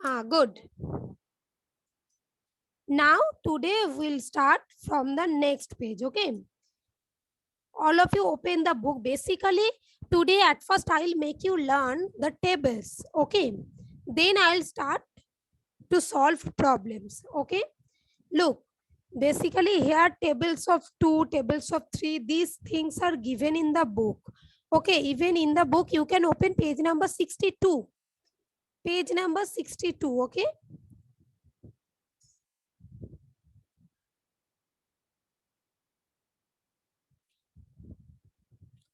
Good. Now today we'll start from the next page. Okay. All of you open the book. Basically, today at first I'll make you learn the tables. Okay. Then I'll start to solve problems. Okay. Look. Basically, here tables of 2, tables of 3, these things are given in the book. Okay, even in the book, you can open page number 62. Page number 62, okay?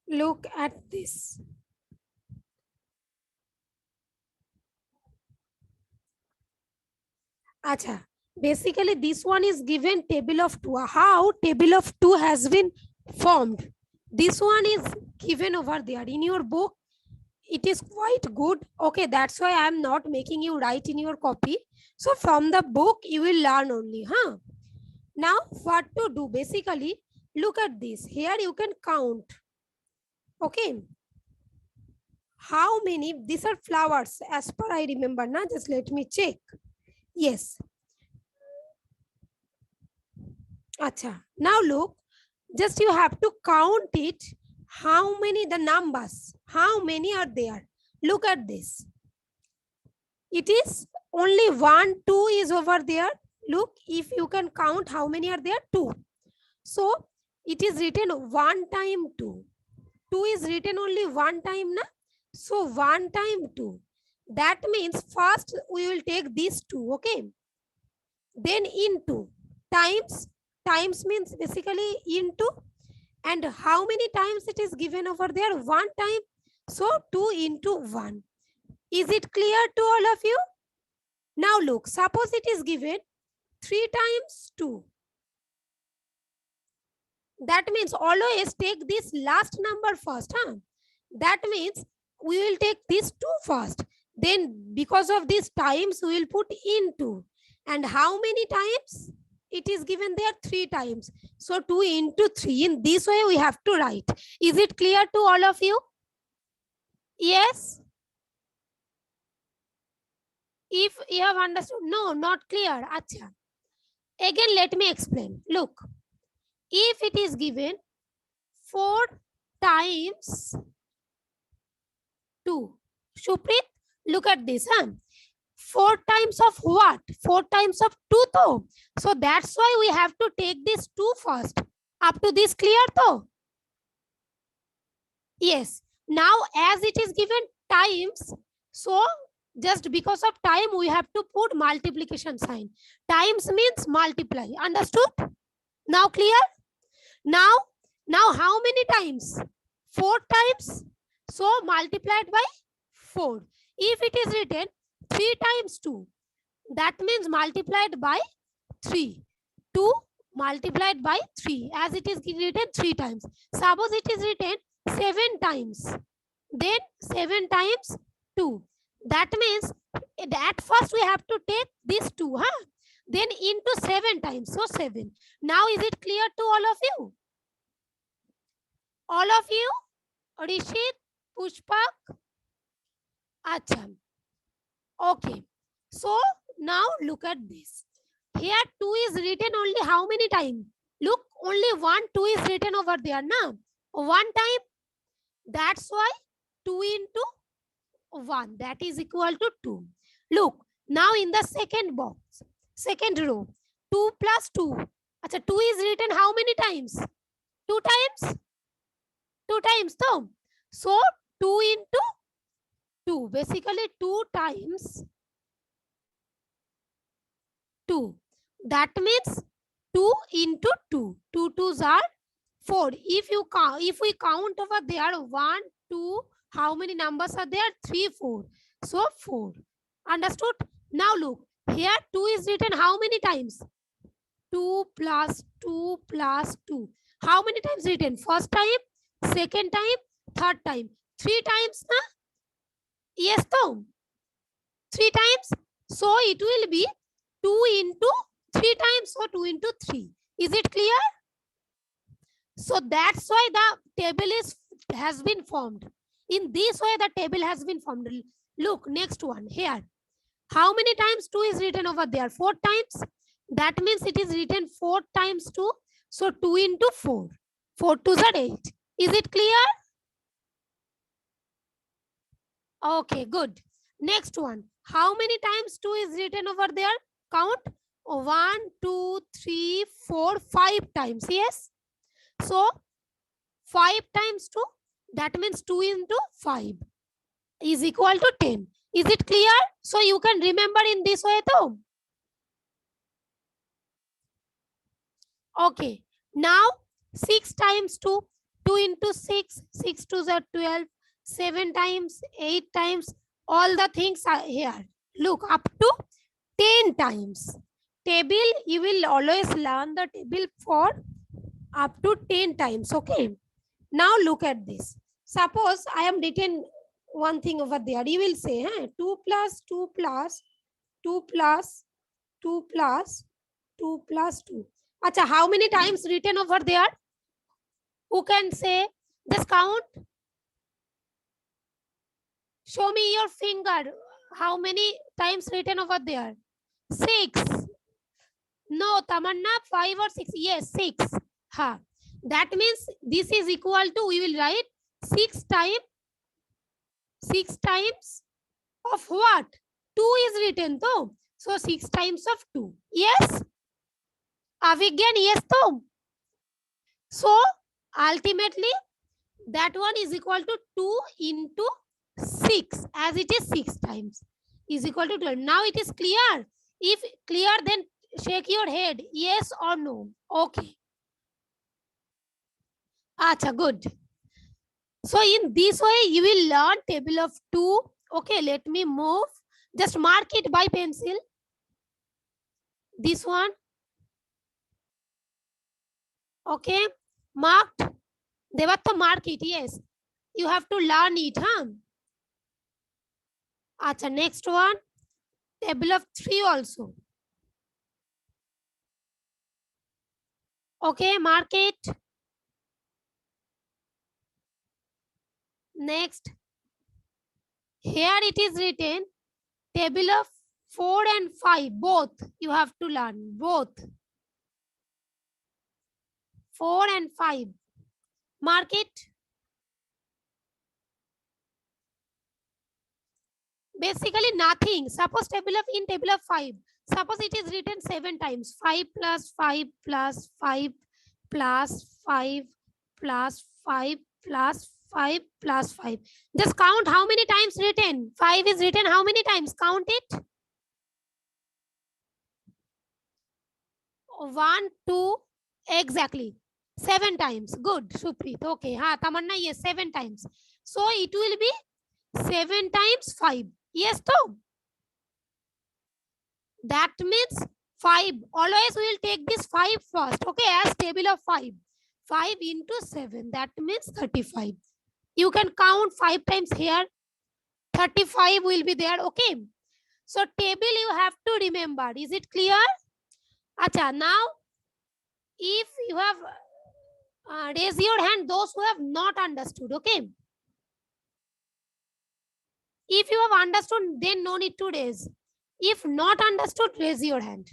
Look at this. Acha. Basically, this one is given table of 2. How table of 2 has been formed? This one is given over there. In your book, it is quite good. Okay, that's why I am not making you write in your copy. So from the book, you will learn only. Huh? Now, what to do? Basically, look at this. Here you can count. Okay. How many? These are flowers as per I remember. Now, just let me check. Yes. Acha. Now look, just you have to count it. How many the numbers? How many are there? Look at this. It is only 1, 2 is over there. Look, if you can count how many are there? 2. So it is written 1 time 2. 2 is written only 1 time, na? So 1 time 2. That means first we will take these 2, okay? Then into times means basically into, and how many times it is given over there? 1 time. So 2 into 1. Is it clear to all of you? Now look, suppose it is given 3 times 2. That means always take this last number first. Huh? That means we will take this 2 first. Then because of these times, we will put into. And how many times? It is given there 3 times. So 2 into 3. In this way, we have to write. Is it clear to all of you? Yes? If you have understood, no, not clear. Acha. Again, let me explain. Look, if it is given 4 times 2. Shuprit, look at this. Huh? 4 times of what? 4 times of 2 though. So that's why we have to take this 2 first. Up to this clear though? Yes. Now as it is given times, so just because of time we have to put multiplication sign. Times means multiply. Understood? Now clear? Now how many times? 4 times. So multiplied by 4. If it is written 3 times 2, that means multiplied by 3. 2 multiplied by 3, as it is written 3 times. Suppose it is written 7 times, then 7 times 2. That means at first we have to take this 2, huh? Then into 7 times, so 7. Now is it clear to all of you? All of you? Rishit, Pushpak? Acha. Okay. So now look at this. Here 2 is written only how many times? Look, only 1, 2 is written over there. Now, 1 time. That's why 2 into 1. That is equal to 2. Look, now in the second box, second row, 2 plus 2. Achha, 2 is written how many times? 2 times? 2 times. So 2 into 2. Basically 2 times 2. That means 2 into 2. 2 2s are 4. If we count over there 1, 2, how many numbers are there? 3, 4. So 4. Understood? Now look, here 2 is written how many times? 2 plus 2 plus 2. How many times written? First time, second time, third time. 3 times, na? Yes, though. 3 times. So it will be 2 into 3 times, or 2 into 3. Is it clear? So that's why the table has been formed. In this way, the table has been formed. Look, next one here. How many times 2 is written over there? 4 times. That means it is written 4 times 2. So 2 into 4. 4 2s are 8. Is it clear? Okay, good. Next one. How many times 2 is written over there? Count. 1, 2, 3, 4, 5 times. Yes. So 5 times 2, that means 2 into 5 is equal to 10. Is it clear? So you can remember in this way too. Okay. Now 6 times 2, 2 into 6, 6 2s are 12, 7 times, 8 times, all the things are here. Look, up to 10 times. Table, you will always learn the table for up to 10 times. Okay. Now look at this. Suppose I am written one thing over there. You will say, 2 plus 2 plus 2 plus 2 plus 2 plus 2. Acha, how many times written over there? Who can say? Just count. Show me your finger. How many times written over there? 6. No, Tamanna, 5 or 6. Yes, 6. Ha. That means this is equal to, we will write 6 times of what? 2 is written though. So 6 times of 2. Yes? Avigyan, yes though. So ultimately that one is equal to 2 into 6, as it is 6 times is equal to 12. Now it is clear. If clear, then shake your head, yes or no. Okay. Acha, good. So in this way you will learn table of 2. Okay, let me move. Just mark it by pencil. This one. Okay, marked. Devatto, mark it. Yes, you have to learn it, huh? Acha, next one. Table of 3 also. Okay, mark it. Next, here it is written table of 4 and 5, both you have to learn, both 4 and 5. Mark it. Basically nothing. Suppose in table of 5, suppose it is written 7 times. 5 plus 5 plus 5 plus 5 plus 5 plus 5 plus 5. Just count how many times written. 5 is written how many times? Count it. 1, 2, exactly. 7 times. Good, Supreet. Okay. Ha, Tamanna, yes, 7 times. So it will be 7 times 5. Yes, though. That means 5. Always we will take this 5 first. Okay, as table of 5. 5 into 7. That means 35. You can count 5 times here. 35 will be there. Okay. So table you have to remember. Is it clear? Acha, now if you have raise your hand, those who have not understood. Okay. If you have understood, then no need to raise. If not understood, raise your hand.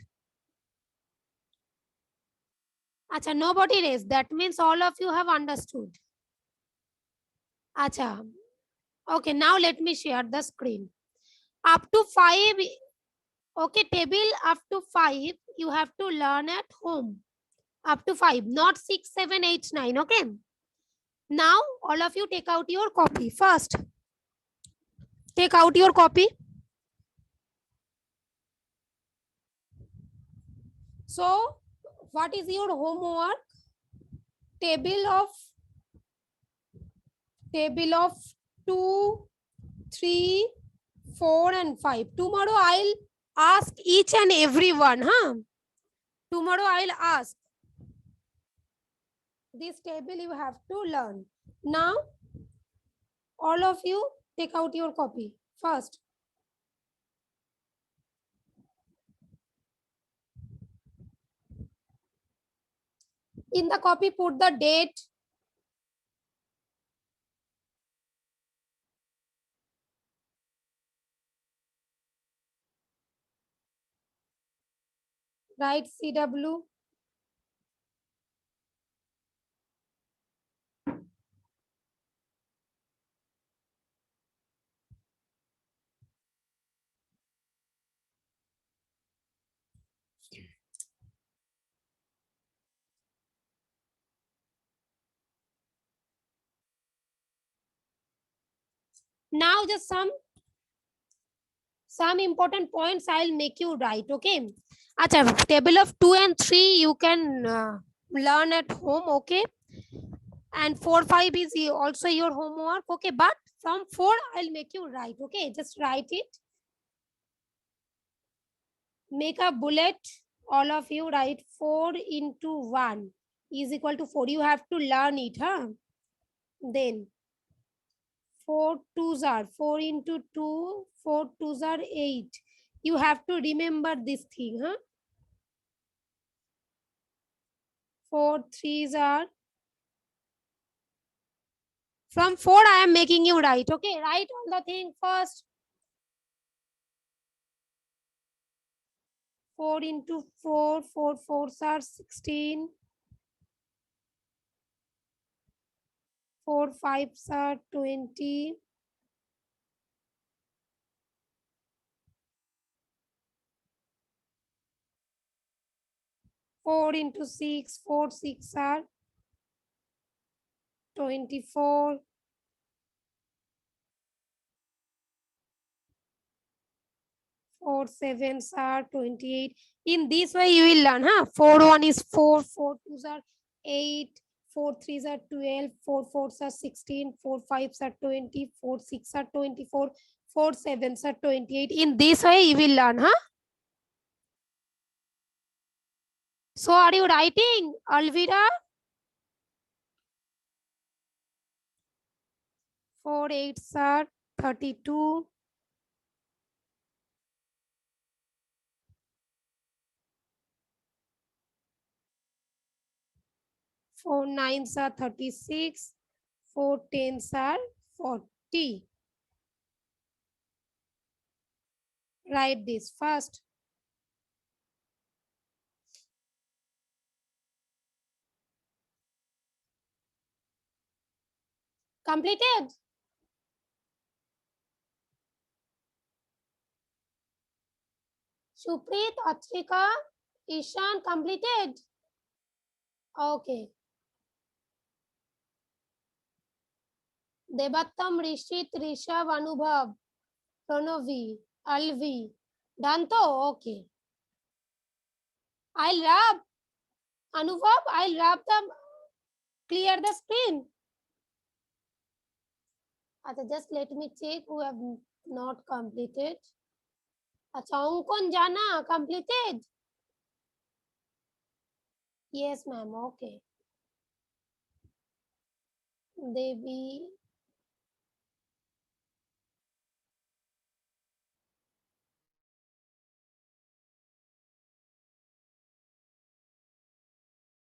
Acha, nobody raised. That means all of you have understood. Acha. Okay, now let me share the screen. Up to 5. Okay, table up to 5 you have to learn at home. Up to 5, not 6, 7, 8, 9. Okay. Now all of you take out your copy first. Take out your copy. So what is your homework? Table of 2, 3, 4 and 5. Tomorrow I'll ask each and every one. Tomorrow I'll ask. This table you have to learn. Now all of you take out your copy first. In the copy put the date, Write CW. Now just some important points I'll make you write. Okay. Acha, table of 2 and 3 you can learn at home. Okay. And 4 5 is also your homework. Okay. But from 4 I'll make you write. Okay. Just write it. Make a bullet. All of you write 4 into 1 is equal to 4. You have to learn it. Huh? Then 4 twos are 4 into 2, 4 twos are 8. You have to remember this thing. Huh? 4 threes are. From 4 I am making you write. Okay. Write on the thing first. 4 into 4, 4 fours are 16. 4 fives are 20. 4 into 6, 4 6 are 24. 4 sevens are 28. In this way you will learn. Huh? 4 1 is 4, 4 twos are 8, 4 threes are 12, 4 fours are 16, 4 fives are 20, 4 6 are 24, 4 sevens are 28. In this way you will learn. Huh? So are you writing, Alvira? 4 eights are 32. 4 nines are 36. 4 tens are 40. Write this first. Completed? Supreet, Atrika, Ishan, completed? Okay. Debattam, Rishit, Rishabh, Anubhav, Pranavi, Alvi. Done to? Okay. I'll rub. Anubhav, I'll rub the clear the screen. Just let me check who have not completed. अच्छा अंकन जाना completed? Yes ma'am. Okay. Devi